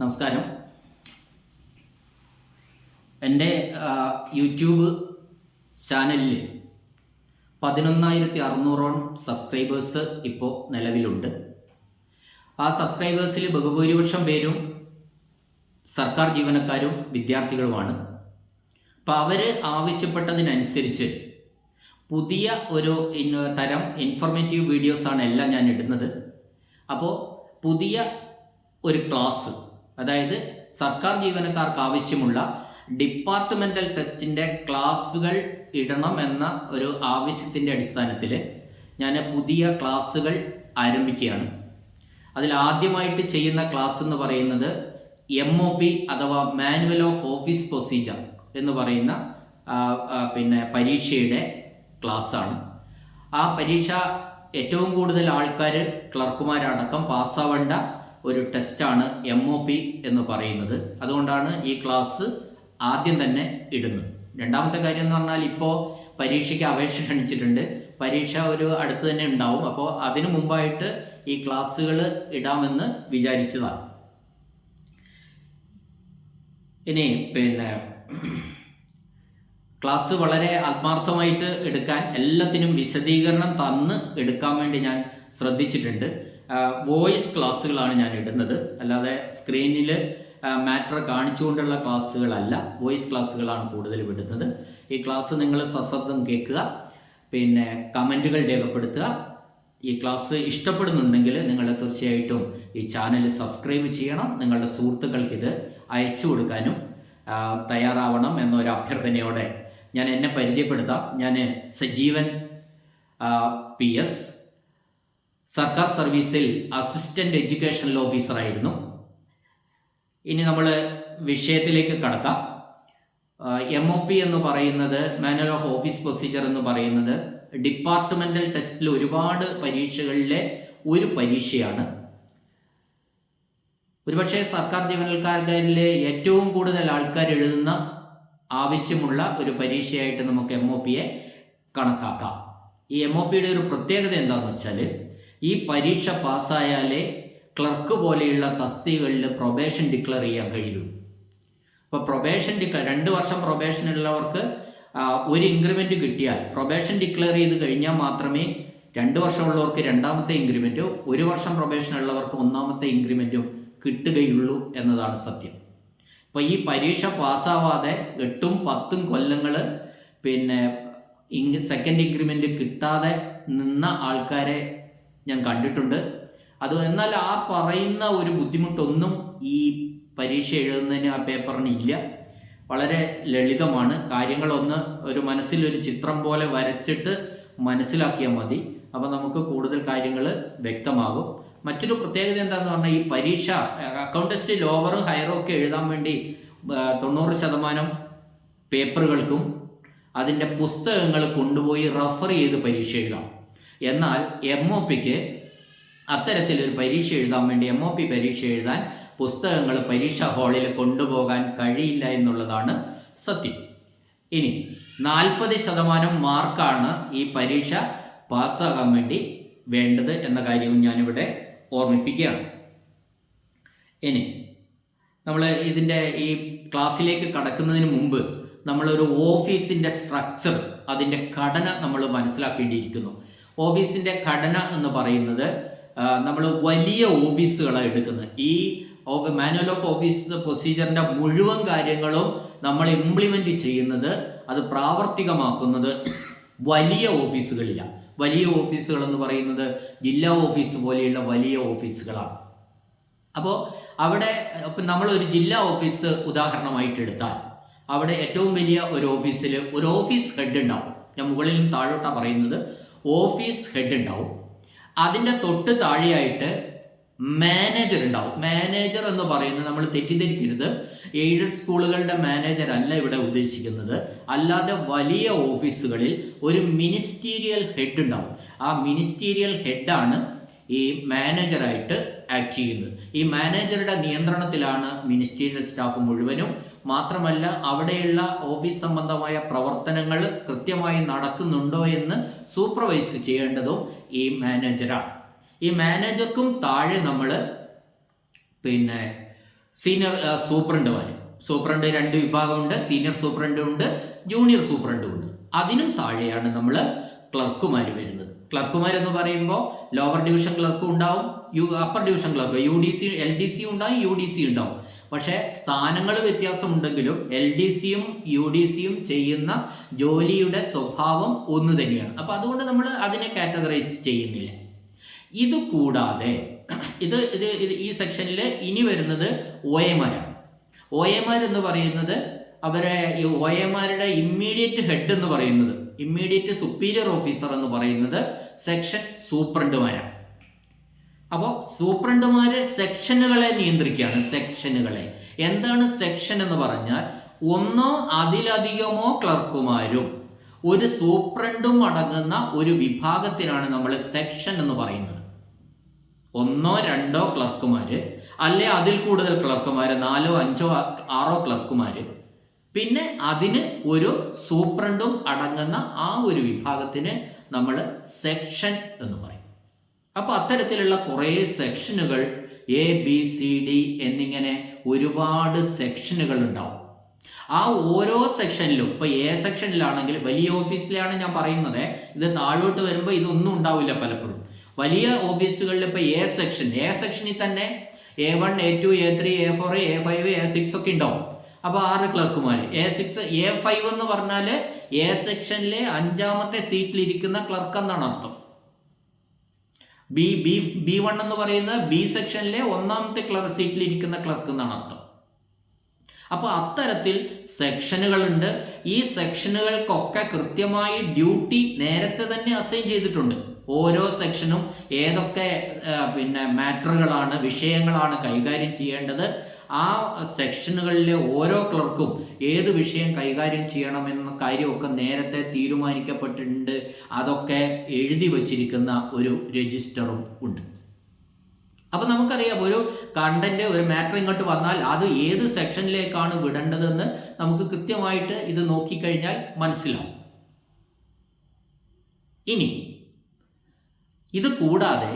നമസ്കാരം. എൻ്റെ യൂട്യൂബ് ചാനലിൽ 11,600 സബ്സ്ക്രൈബേഴ്സ് ഇപ്പോൾ നിലവിലുണ്ട്. ആ സബ്സ്ക്രൈബേഴ്സിൽ ബഹുഭൂരിപക്ഷം പേരും സർക്കാർ ജീവനക്കാരും വിദ്യാർത്ഥികളുമാണ്. അപ്പോൾ അവർ ആവശ്യപ്പെട്ടതിനനുസരിച്ച് പുതിയ ഒരു തരം ഇൻഫോർമേറ്റീവ് വീഡിയോസാണ് എല്ലാം ഞാൻ ഇടുന്നത്. അപ്പോൾ പുതിയ ഒരു ക്ലാസ്, അതായത് സർക്കാർ ജീവനക്കാർക്ക് ആവശ്യമുള്ള ഡിപ്പാർട്ട്മെൻ്റൽ ടെസ്റ്റിൻ്റെ ക്ലാസ്സുകൾ ഇടണം എന്ന ഒരു ആവശ്യത്തിൻ്റെ അടിസ്ഥാനത്തിൽ ഞാൻ പുതിയ ക്ലാസ്സുകൾ ആരംഭിക്കുകയാണ്. അതിൽ ആദ്യമായിട്ട് ചെയ്യുന്ന ക്ലാസ് എന്ന് പറയുന്നത് MOP അഥവാ മാനുവൽ ഓഫ് ഓഫീസ് പ്രൊസീജിയർ എന്ന് പറയുന്ന പരീക്ഷയുടെ ക്ലാസ്സാണ്. ആ പരീക്ഷ ഏറ്റവും കൂടുതൽ ആൾക്കാർ ക്ലർക്കുമാരടക്കം പാസ്സാവേണ്ട ഒരു ടെസ്റ്റാണ് MOP എന്ന് പറയുന്നത്. അതുകൊണ്ടാണ് ഈ ക്ലാസ് ആദ്യം തന്നെ ഇടുന്നത്. രണ്ടാമത്തെ കാര്യം എന്ന് പറഞ്ഞാൽ, ഇപ്പോൾ പരീക്ഷയ്ക്ക് അപേക്ഷ ക്ഷണിച്ചിട്ടുണ്ട്. പരീക്ഷ അടുത്ത് തന്നെ ഉണ്ടാവും. അപ്പോൾ അതിനു മുമ്പായിട്ട് ഈ ക്ലാസ്സുകൾ ഇടാമെന്ന് വിചാരിച്ചതാണ്. ഇനി ക്ലാസ് വളരെ ആത്മാർത്ഥമായിട്ട് എടുക്കാൻ, എല്ലാത്തിനും വിശദീകരണം തന്ന് എടുക്കാൻ വേണ്ടി ഞാൻ ശ്രദ്ധിച്ചിട്ടുണ്ട്. വോയിസ് ക്ലാസ്സുകളാണ് ഞാൻ ഇടുന്നത്, അല്ലാതെ സ്ക്രീനിൽ മാറ്റർ കാണിച്ചുകൊണ്ടുള്ള ക്ലാസ്സുകളല്ല. വോയിസ് ക്ലാസ്സുകളാണ് കൂടുതൽ വിടുന്നത്. ഈ ക്ലാസ് നിങ്ങൾ സശ്രദ്ധം കേൾക്കുക, കമൻറ്റുകൾ രേഖപ്പെടുത്തുക. ഈ ക്ലാസ് ഇഷ്ടപ്പെടുന്നുണ്ടെങ്കിൽ നിങ്ങൾ തീർച്ചയായിട്ടും ഈ ചാനൽ സബ്സ്ക്രൈബ് ചെയ്യണം. നിങ്ങളുടെ സുഹൃത്തുക്കൾക്ക് ഇത് അയച്ചു കൊടുക്കാനും തയ്യാറാവണം എന്നൊരു അഭ്യർത്ഥനയോടെ ഞാൻ എന്നെ പരിചയപ്പെടുത്താം. ഞാൻ സജീവൻ PS, സർക്കാർ സർവീസിൽ അസിസ്റ്റൻ്റ് എഡ്യൂക്കേഷണൽ ഓഫീസറായിരുന്നു. ഇനി നമ്മൾ വിഷയത്തിലേക്ക് കടക്കാം. MOP എന്ന് പറയുന്നത്, മാനുവൽ ഓഫ് ഓഫീസ് പ്രൊസീജിയർ എന്ന് പറയുന്നത്, ഡിപ്പാർട്ട്മെൻ്റൽ ടെസ്റ്റിൽ ഒരുപാട് പരീക്ഷകളിലെ ഒരു പരീക്ഷയാണ്. ഒരുപക്ഷെ സർക്കാർ ജീവനക്കാരിലെ ഏറ്റവും കൂടുതൽ ആൾക്കാർ എഴുതുന്ന ആവശ്യമുള്ള ഒരു പരീക്ഷയായിട്ട് നമുക്ക് MOPയെ കണക്കാക്കാം. ഈ MOPയുടെ ഒരു പ്രത്യേകത എന്താണെന്ന് വെച്ചാൽ, ഈ പരീക്ഷ പാസ്സായാലേ ക്ലർക്ക് പോലെയുള്ള തസ്തികകളിൽ പ്രൊബേഷൻ ഡിക്ലെയർ ചെയ്യാൻ കഴിയൂ. അപ്പോൾ പ്രൊബേഷൻ 2 വർഷം പ്രൊബേഷൻ ഉള്ളവർക്ക് ഒരു ഇൻക്രിമെൻറ്റ് കിട്ടിയാൽ, പ്രൊബേഷൻ ഡിക്ലെയർ ചെയ്ത് കഴിഞ്ഞാൽ മാത്രമേ 2 വർഷമുള്ളവർക്ക് രണ്ടാമത്തെ ഇൻക്രിമെൻറ്റും 1 വർഷം പ്രൊബേഷൻ ഉള്ളവർക്ക് 1ാമത്തെ ഇൻക്രിമെൻറ്റും കിട്ടുകയുള്ളൂ എന്നതാണ് സത്യം. അപ്പോൾ ഈ പരീക്ഷ പാസ്സാവാതെ 8ഉം 10ഉം കൊല്ലങ്ങൾ സെക്കൻഡ് ഇൻക്രിമെൻറ്റ് കിട്ടാതെ നിന്ന ആൾക്കാരെ ഞാൻ കണ്ടിട്ടുണ്ട്. എന്നാൽ ആ പറയുന്ന ഒരു ബുദ്ധിമുട്ടൊന്നും ഈ പരീക്ഷ എഴുതുന്നതിന്, ആ പേപ്പറിന് ഇല്ല. വളരെ ലളിതമാണ്. കാര്യങ്ങളൊന്ന് മനസ്സിലൊരു ചിത്രം പോലെ വരച്ചിട്ട് മനസ്സിലാക്കിയാൽ മതി. അപ്പോൾ നമുക്ക് കൂടുതൽ കാര്യങ്ങൾ വ്യക്തമാകും. മറ്റൊരു പ്രത്യേകത എന്താണെന്ന് പറഞ്ഞാൽ, ഈ പരീക്ഷ അക്കൗണ്ട് ടെസ്റ്റ് ലോവറും ഹയറും ഒക്കെ എഴുതാൻ വേണ്ടി 90% പേപ്പറുകൾക്കും അതിൻ്റെ പുസ്തകങ്ങൾ കൊണ്ടുപോയി റഫർ ചെയ്ത് പരീക്ഷ എഴുതാം. എന്നാൽ MOPക്ക് അത്തരത്തിലൊരു പരീക്ഷ എഴുതാൻ വേണ്ടി, MOP പരീക്ഷ എഴുതാൻ പുസ്തകങ്ങൾ പരീക്ഷാ ഹാളിൽ കൊണ്ടുപോകാൻ കഴിയില്ല എന്നുള്ളതാണ് സത്യം. ഇനി 40% മാർക്കാണ് ഈ പരീക്ഷ പാസ്സാകാൻ വേണ്ടി വേണ്ടത് എന്ന കാര്യവും ഞാനിവിടെ ഓർമ്മിപ്പിക്കുകയാണ്. ഇനി നമ്മൾ ഈ ക്ലാസ്സിലേക്ക് കടക്കുന്നതിന് മുമ്പ് നമ്മളൊരു ഓഫീസിൻ്റെ സ്ട്രക്ചർ, അതിൻ്റെ ഘടന നമ്മൾ മനസ്സിലാക്കേണ്ടിയിരിക്കുന്നു. ഓഫീസിൻ്റെ ഘടന എന്ന് പറയുന്നത്, നമ്മൾ വലിയ ഓഫീസുകളാണ് എടുക്കുന്നത്. ഈ മാനുവൽ ഓഫ് ഓഫീസ് പ്രൊസീജിയറിൻ്റെ മുഴുവൻ കാര്യങ്ങളും നമ്മൾ ഇംപ്ലിമെൻറ്റ് ചെയ്യുന്നത്, അത് പ്രാവർത്തികമാക്കുന്നത് വലിയ ഓഫീസുകളിലാണ്. വലിയ ഓഫീസുകൾ എന്ന് പറയുന്നത് ജില്ലാ ഓഫീസ് പോലെയുള്ള വലിയ ഓഫീസുകളാണ്. അപ്പോൾ അവിടെ നമ്മളൊരു ജില്ലാ ഓഫീസ് ഉദാഹരണമായിട്ട് എടുത്താൽ, അവിടെ ഏറ്റവും വലിയ ഒരു ഓഫീസിൽ ഒരു ഓഫീസ് ഹെഡ് ഉണ്ടാവും. ഞാൻ മുകളിലും താഴോട്ടാണ് പറയുന്നത്. ഓഫീസ് ഹെഡ് ഉണ്ടാവും. അതിൻ്റെ തൊട്ട് താഴെയായിട്ട് മാനേജർ ഉണ്ടാവും. മാനേജർ എന്ന് പറയുന്നത്, നമ്മൾ തെറ്റിദ്ധരിക്കരുത്, എയ്ഡഡ് സ്കൂളുകളുടെ മാനേജർ അല്ല ഇവിടെ ഉദ്ദേശിക്കുന്നത്. അല്ലാതെ വലിയ ഓഫീസുകളിൽ ഒരു മിനിസ്റ്റീരിയൽ ഹെഡ് ഉണ്ടാവും. ആ മിനിസ്റ്റീരിയൽ ഹെഡാണ് ഈ മാനേജറായിട്ട് ആക്ട് ചെയ്യുന്നത്. ഈ മാനേജറുടെ നിയന്ത്രണത്തിലാണ് മിനിസ്റ്റീരിയൽ സ്റ്റാഫ് മുഴുവനും. മാത്രമല്ല, അവിടെയുള്ള ഓഫീസ് സംബന്ധമായ പ്രവർത്തനങ്ങൾ കൃത്യമായി നടക്കുന്നുണ്ടോ എന്ന് സൂപ്പർവൈസ് ചെയ്യേണ്ടതും ഈ മാനേജറാണ്. ഈ മാനേജർക്കും താഴെ നമ്മൾ സീനിയർ സൂപ്രണ്ടുമാർ. സൂപ്രണ്ട് 2 വിഭാഗമുണ്ട്. സീനിയർ സൂപ്രണ്ടും ഉണ്ട്, ജൂനിയർ സൂപ്രണ്ടും ഉണ്ട്. അതിനും താഴെയാണ് നമ്മൾ ക്ലർക്കുമാർ വരുന്നത്. ക്ലർക്കുമാരെന്ന് പറയുമ്പോൾ ലോവർ ഡിവിഷൻ ക്ലർക്കും ഉണ്ടാവും, upper division clerk, UDC LDC ഉണ്ടാവും, UDC ഉണ്ടാവും. പക്ഷേ സ്ഥാനങ്ങൾ വ്യത്യാസമുണ്ടെങ്കിലും LDCയും UDCയും ചെയ്യുന്ന ജോലിയുടെ സ്വഭാവം ഒന്ന് തന്നെയാണ്. അപ്പോൾ അതുകൊണ്ട് നമ്മൾ അതിനെ കാറ്റഗറൈസ് ചെയ്യുന്നില്ല. ഇത് കൂടാതെ ഈ സെക്ഷനിൽ ഇനി വരുന്നത് OAമാരാണ്. OAമാർ എന്ന് പറയുന്നത് അവരെ ഈ OAമാരുടെ ഇമ്മീഡിയറ്റ് ഹെഡ് എന്ന് പറയുന്നത്, ഇമ്മീഡിയറ്റ് സുപ്പീരിയർ ഓഫീസർ എന്ന് പറയുന്നത് സെക്ഷൻ സൂപ്രണ്ടുമാരാണ്. അപ്പോൾ സൂപ്രണ്ടുമാര് സെക്ഷനുകളെ നിയന്ത്രിക്കുകയാണ്. സെക്ഷനുകളെ എന്താണ് സെക്ഷൻ എന്ന് പറഞ്ഞാൽ, ഒന്നോ അതിലധികമോ ക്ലർക്കുമാരും ഒരു സൂപ്രണ്ടും അടങ്ങുന്ന ഒരു വിഭാഗത്തിനാണ് നമ്മൾ സെക്ഷൻ എന്ന് പറയുന്നത്. 1, 2 ക്ലർക്കുമാര്, അല്ലെ അതിൽ കൂടുതൽ ക്ലർക്കുമാര്, 4, 5, 6 ക്ലർക്കുമാര്, പിന്നെ അതിന് ഒരു സൂപ്രണ്ടും അടങ്ങുന്ന ആ ഒരു വിഭാഗത്തിന് നമ്മൾ സെക്ഷൻ എന്ന് പറയും. അപ്പോൾ അത്തരത്തിലുള്ള കുറേ സെക്ഷനുകൾ ABCD എന്നിങ്ങനെ ഒരുപാട് സെക്ഷനുകൾ ഉണ്ടാവും. ആ ഓരോ സെക്ഷനിലും ഇപ്പോൾ A സെക്ഷനിലാണെങ്കിൽ, വലിയ ഓഫീസിലാണ് ഞാൻ പറയുന്നത്, ഇത് താഴോട്ട് വരുമ്പോൾ ഇതൊന്നും ഉണ്ടാവില്ല പലപ്പോഴും. വലിയ ഓഫീസുകളിൽ ഇപ്പോൾ A സെക്ഷനിൽ തന്നെ A1, A2, A3, A4, A5, A6 ഒക്കെ ഉണ്ടാവും. അപ്പോൾ 6 ക്ലർക്കുമാർ. A5 എന്ന് പറഞ്ഞാൽ A സെക്ഷനിലെ 5ാമത്തെ സീറ്റിലിരിക്കുന്ന ക്ലർക്ക് എന്നാണ് അർത്ഥം. B1 എന്ന് പറയുന്നത് B സെക്ഷനിലെ 1ാമത്തെ സീറ്റിലിരിക്കുന്ന ക്ലർക്ക് എന്നാണ് അർത്ഥം. അപ്പോൾ അത്തരത്തിൽ സെക്ഷനുകളുണ്ട്. ഈ സെക്ഷനുകൾക്കൊക്കെ കൃത്യമായി ഡ്യൂട്ടി നേരത്തെ തന്നെ അസൈൻ ചെയ്തിട്ടുണ്ട്. ഓരോ സെക്ഷനും ഏതൊക്കെ മാറ്ററുകളാണ്, വിഷയങ്ങളാണ് കൈകാര്യം ചെയ്യേണ്ടത്, ആ സെക്ഷനുകളിലെ ഓരോ ക്ലർക്കും ഏത് വിഷയം കൈകാര്യം ചെയ്യണമെന്ന കാര്യമൊക്കെ നേരത്തെ തീരുമാനിക്കപ്പെട്ടിട്ടുണ്ട്. അതൊക്കെ എഴുതി വച്ചിരിക്കുന്ന ഒരു രജിസ്റ്ററും ഉണ്ട്. അപ്പോൾ നമുക്കറിയാം, ഒരു കണ്ടന്റ്, ഒരു മാറ്റർ ഇങ്ങോട്ട് വന്നാൽ അത് ഏത് സെക്ഷനിലേക്കാണ് വിടേണ്ടതെന്ന് നമുക്ക് കൃത്യമായിട്ട് ഇത് നോക്കിക്കഴിഞ്ഞാൽ മനസ്സിലാവും. ഇനി ഇത് കൂടാതെ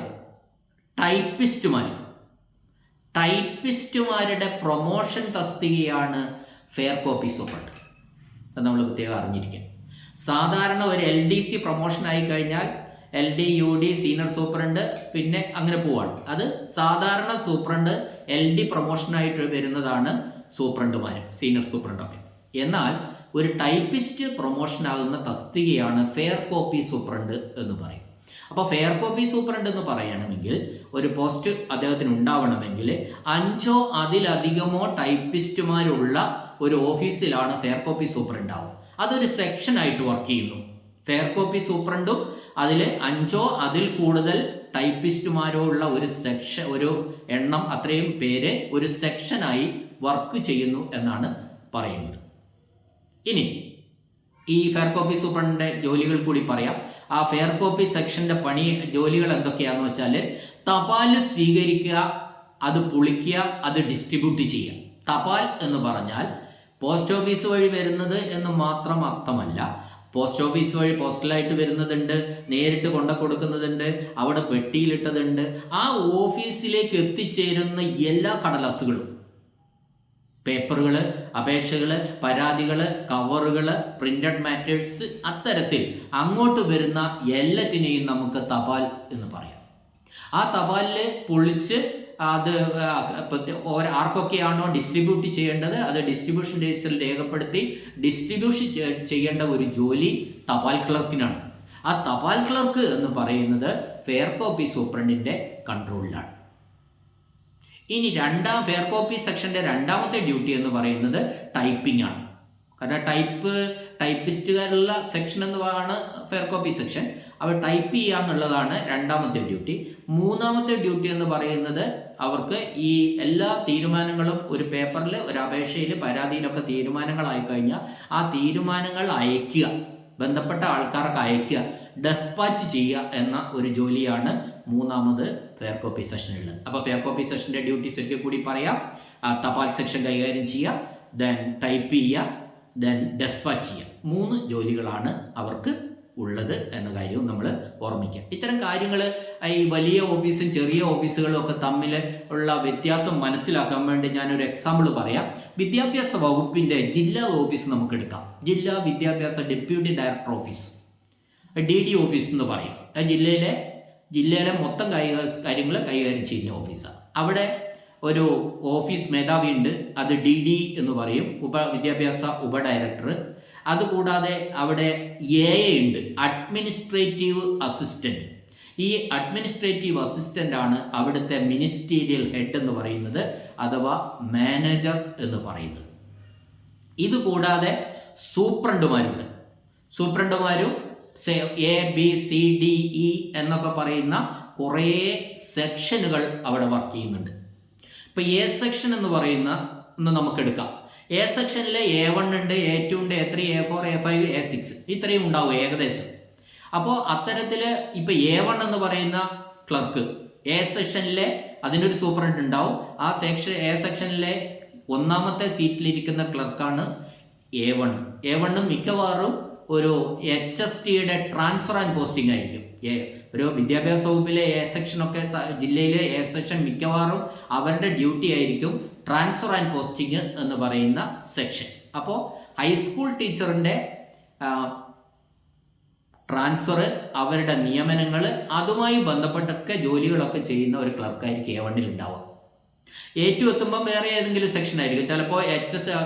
ടൈപ്പിസ്റ്റുമാരുടെ പ്രൊമോഷൻ തസ്തികയാണ് ഫെയർ കോപ്പി സൂപ്രണ്ട്. അത് നമ്മൾ പ്രത്യേകം അറിഞ്ഞിരിക്കുക. സാധാരണ ഒരു LDC പ്രൊമോഷൻ ആയി കഴിഞ്ഞാൽ LD, UD, സീനിയർ സൂപ്രണ്ട്, പിന്നെ അങ്ങനെ പോവാണ്. അത് സാധാരണ സൂപ്രണ്ട്, LD പ്രൊമോഷനായിട്ട് വരുന്നതാണ് സൂപ്രണ്ടുമാർ, സീനിയർ സൂപ്രണ്ടൊക്കെ. എന്നാൽ ഒരു ടൈപ്പിസ്റ്റ് പ്രൊമോഷൻ ആകുന്ന തസ്തികയാണ് ഫെയർ കോപ്പി സൂപ്രണ്ട് എന്ന് പറയും. അപ്പോൾ ഫെയർ കോപ്പി സൂപ്രണ്ട് എന്ന് പറയണമെങ്കിൽ, ഒരു പോസ്റ്റ് അദ്ദേഹത്തിന് ഉണ്ടാവണമെങ്കിൽ 5ഓ അതിലധികമോ ടൈപ്പിസ്റ്റുമാരുള്ള ഒരു ഓഫീസിലാണ് ഫെയർ കോപ്പി സൂപ്രണ്ട് ആവും. അതൊരു സെക്ഷനായിട്ട് വർക്ക് ചെയ്യുന്നു. ഫെയർ കോപ്പി സൂപ്രണ്ടും അതിൽ 5ഓ അതിൽ കൂടുതൽ ടൈപ്പിസ്റ്റുമാരോ ഉള്ള ഒരു എണ്ണം, അത്രയും പേര് ഒരു സെക്ഷനായി വർക്ക് ചെയ്യുന്നു എന്നാണ് പറയുന്നത്. ഇനി ഈ ഫെയർ കോപ്പി സൂപ്രണ്ടിന്റെ ജോലികൾ കൂടി പറയാം. ആ ഫെയർ കോപ്പി സെക്ഷന്റെ ജോലികൾ എന്തൊക്കെയാണെന്ന് വെച്ചാൽ, തപാൽ സ്വീകരിക്കുക, അത് പൊളിക്കുക, അത് ഡിസ്ട്രിബ്യൂട്ട് ചെയ്യുക. തപാൽ എന്ന് പറഞ്ഞാൽ പോസ്റ്റ് ഓഫീസ് വഴി വരുന്നത് എന്ന് മാത്രം അർത്ഥമല്ല. പോസ്റ്റ് ഓഫീസ് വഴി പോസ്റ്റലായിട്ട് വരുന്നതുണ്ട്, നേരിട്ട് കൊടുക്കുന്നതുണ്ട്, അവിടെ പെട്ടിയിലിട്ടതുണ്ട്. ആ ഓഫീസിലേക്ക് എത്തിച്ചേരുന്ന എല്ലാ കടലാസുകളും, പേപ്പറുകൾ, അപേക്ഷകൾ, പരാതികൾ, കവറുകൾ, പ്രിന്റഡ് മാറ്റേഴ്സ്, അത്തരത്തിൽ അങ്ങോട്ട് വരുന്ന എല്ലാറ്റിനെയും നമുക്ക് തപാൽ എന്ന് പറയാം. ആ തപാലിൽ പൊളിച്ച് അത് ആർക്കൊക്കെയാണോ ഡിസ്ട്രിബ്യൂട്ട് ചെയ്യേണ്ടത് അത് ഡിസ്ട്രിബ്യൂഷൻ രജിസ്റ്ററിൽ രേഖപ്പെടുത്തി ഡിസ്ട്രിബ്യൂഷൻ ചെയ്യേണ്ട ഒരു ജോലി തപാൽ ക്ലർക്കിനാണ്. ആ തപാൽ ക്ലർക്ക് എന്ന് പറയുന്നത് ഫെയർ കോപ്പി സൂപ്രണ്ടിൻ്റെ കൺട്രോളിലാണ്. ഇനി ഫെയർ കോപ്പി സെക്ഷൻ്റെ 2ാമത്തെ ഡ്യൂട്ടി എന്ന് പറയുന്നത് ടൈപ്പിംഗ് ആണ്. കാരണം ടൈപ്പിസ്റ്റുകാരുള്ള സെക്ഷൻ എന്നതാണ് ഫെയർ കോപ്പി സെക്ഷൻ. അവർ ടൈപ്പ് ചെയ്യുക എന്നുള്ളതാണ് 2ാമത്തെ ഡ്യൂട്ടി. 3ാമത്തെ ഡ്യൂട്ടി എന്ന് പറയുന്നത് അവർക്ക് ഈ എല്ലാ തീരുമാനങ്ങളും ഒരു പേപ്പറിൽ, ഒരു അപേക്ഷയിൽ, പരാതിയിലൊക്കെ തീരുമാനങ്ങളായി കഴിഞ്ഞാൽ ആ തീരുമാനങ്ങൾ അയക്കുക, ബന്ധപ്പെട്ട ആൾക്കാർക്ക് അയക്കുക, ഡെസ്പാച്ച് ചെയ്യുക എന്ന ഒരു ജോലിയാണ് 3ാമത് ഫെയർ കോപ്പി സെക്ഷനുള്ളത്. അപ്പോൾ ഫെയർ കോപ്പി സെക്ഷൻ്റെ ഡ്യൂട്ടീസ് ഒരിക്കൽ കൂടി പറയാം. തപാൽ സെക്ഷൻ കൈകാര്യം ചെയ്യുക, ദെൻ ടൈപ്പ് ചെയ്യുക, ദെൻ ഡെസ്പാച്ച് ചെയ്യുക. 3 ജോലികളാണ് അവർക്ക് ഉള്ളത് എന്ന കാര്യവും നമ്മൾ ഓർമ്മിക്കുക. ഇത്തരം കാര്യങ്ങൾ ഈ വലിയ ഓഫീസും ചെറിയ ഓഫീസുകളും ഒക്കെ തമ്മിൽ ഉള്ള വ്യത്യാസം മനസ്സിലാക്കാൻ വേണ്ടി ഞാനൊരു എക്സാമ്പിൾ പറയാം. വിദ്യാഭ്യാസ വകുപ്പിൻ്റെ ജില്ലാ ഓഫീസ് നമുക്ക് എടുക്കാം. ജില്ലാ വിദ്യാഭ്യാസ deputy director office, DD office എന്ന് പറയും. ജില്ലയിലെ മൊത്തം കാര്യങ്ങൾ കൈകാര്യം ചെയ്യുന്ന ഓഫീസാണ്. അവിടെ ഒരു ഓഫീസ് മേധാവി ഉണ്ട്, അത് DD എന്ന് പറയും, വിദ്യാഭ്യാസ ഉപഡയറക്ടർ. അതുകൂടാതെ അവിടെ AA ഉണ്ട്, അഡ്മിനിസ്ട്രേറ്റീവ് അസിസ്റ്റൻറ്റ്. ഈ അഡ്മിനിസ്ട്രേറ്റീവ് അസിസ്റ്റൻ്റ് ആണ് അവിടുത്തെ മിനിസ്റ്റീരിയൽ ഹെഡ് എന്ന് പറയുന്നത്, അഥവാ മാനേജർ എന്ന് പറയുന്നത്. ഇതുകൂടാതെ സൂപ്രണ്ടുമാരുണ്ട്. സൂപ്രണ്ടുമാരും ABCDE എന്നൊക്കെ പറയുന്ന കുറേ സെക്ഷനുകൾ അവിടെ വർക്ക് ചെയ്യുന്നുണ്ട്. ഇപ്പോൾ A സെക്ഷൻ എന്ന് പറയുന്ന ഒന്ന് നമുക്കെടുക്കാം. A സെക്ഷനിൽ A1 ഉണ്ട്, A2 ഉണ്ട്, A3, A4, A5, A6 ഇത്രയും ഉണ്ടാവും ഏകദേശം. അപ്പോൾ അത്തരത്തിൽ ഇപ്പോൾ A1 എന്ന് പറയുന്ന ക്ലർക്ക് A സെക്ഷനിലെ അതിനൊരു സൂപ്രണ്ട് ഉണ്ടാവും. ആ A സെക്ഷനിലെ ഒന്നാമത്തെ സീറ്റിലിരിക്കുന്ന ക്ലർക്കാണ് A1. A1 മിക്കവാറും ഒരു HSTയുടെ ട്രാൻസ്ഫർ ആൻഡ് പോസ്റ്റിംഗ് ആയിരിക്കും. ഒരു വിദ്യാഭ്യാസ വകുപ്പിലെ A സെക്ഷനൊക്കെ ജില്ലയിലെ A സെക്ഷൻ മിക്കവാറും അവരുടെ ഡ്യൂട്ടി ആയിരിക്കും ട്രാൻസ്ഫർ ആൻഡ് പോസ്റ്റിംഗ് എന്ന് പറയുന്ന സെക്ഷൻ. അപ്പോൾ ഹൈസ്കൂൾ ടീച്ചറിൻ്റെ ട്രാൻസ്ഫർ, അവരുടെ നിയമനങ്ങൾ, അതുമായി ബന്ധപ്പെട്ടൊക്കെ ജോലികളൊക്കെ ചെയ്യുന്ന ഒരു ക്ലർക്കായിരിക്കും A1 ഉണ്ടാവുക. A2 എത്തുമ്പോൾ വേറെ ഏതെങ്കിലും സെക്ഷൻ ആയിരിക്കും. ചിലപ്പോൾ